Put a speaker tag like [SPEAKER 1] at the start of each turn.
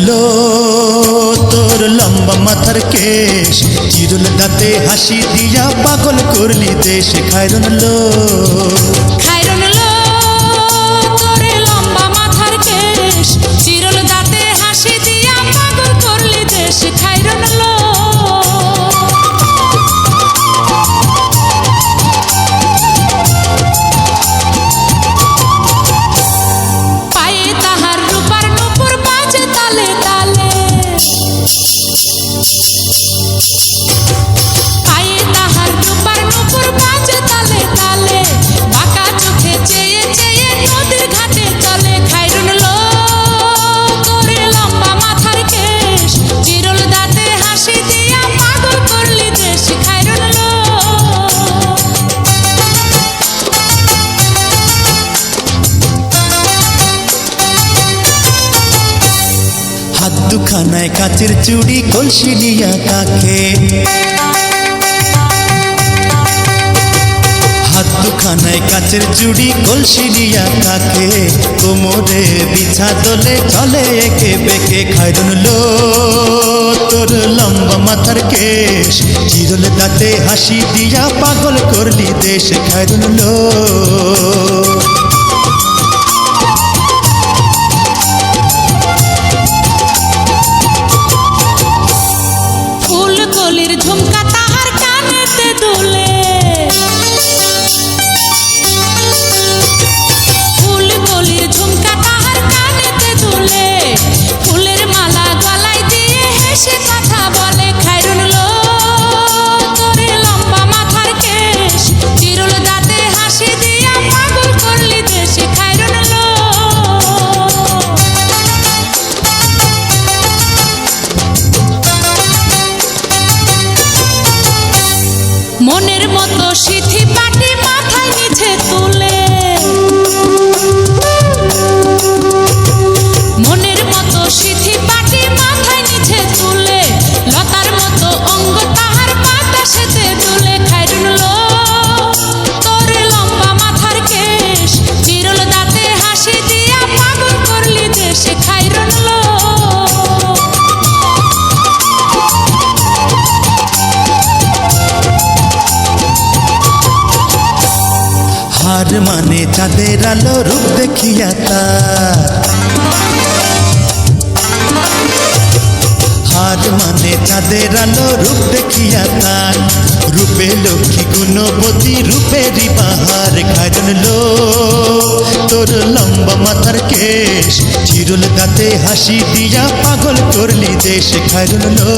[SPEAKER 1] লো তোর লম্বা মাথার কেশ, চিরুল দাঁতে হাসি দিয়া পাগল করলি দেশ। খায়রন লো
[SPEAKER 2] খায়রন লো তোর লম্বা মাথার কেশ, চিরল দাঁতে হাসি দিয়া পাগল করলি দেশ। খায়রন লো পায়ে তাহার রূপার নূপুর বাজে তালে তালে, পায়ে তাহার রূপার নূপুর বাজে তালে তালে, বাঁকা চোখে চেয়ে চেয়ে নদীর ঘাটে চলে। খায়রন লো তোর লম্বা মাথার কেশ, চিরল দাঁতে হাসি দিয়া পাগল করলি দেশ। খায়রন লো
[SPEAKER 1] হাত দুখানায় কাচের চুড়ি, কলসি নিয়া কাকে। হাত দুখানায় কাচের চুড়ি, কলসি নিয়া কাকে। কোমরে বিছা দোলে চলে একে বেঁকে। খায়রন লো তোর লম্বা মাথার কেশ, চিরল দাঁতে হাসি দিয়া পাগল করলি দেশ। খায়রন লো
[SPEAKER 2] ফুলকলির ঝুমকা তাহার কানেতে দুলে, ফুলকলির ঝুমকা তাহার কানেতে দুলে, ফুলের মালা গলায় দিয়ে হেসে কথা বলে। খায়রন লো তোর লম্বা মাথার কেশ, চিরল দাঁতে হাসি দিয়া পাগল করলি দেশ। খায়রন লো মনের মতো সিথি পাটি মাথায় নিচে তুলে, মনের মতো সিথি পাটি মাথায় নিচে তুলে, লতার মতো অঙ্গ তাহার বাতাসেতে দুলে। খায়রন লো তোর লম্বা মাথার কেশ, চিরল দাঁতে হাসি দিয়া পাগল করলি দেশ। খায়রন লো
[SPEAKER 1] হার মানে চাঁদের আলো, রূপ দেখিয়া তার। হার মানে চাঁদের আলো, রূপ দেখিয়া তার। রূপে লক্ষ্মী গুণবতী, রূপেরই বাহার। খায়রন লো তোর লম্বা মাথার কেশ, চিরল দাঁতে হাসি দিয়া পাগল করলি দেশ। খায়রন লো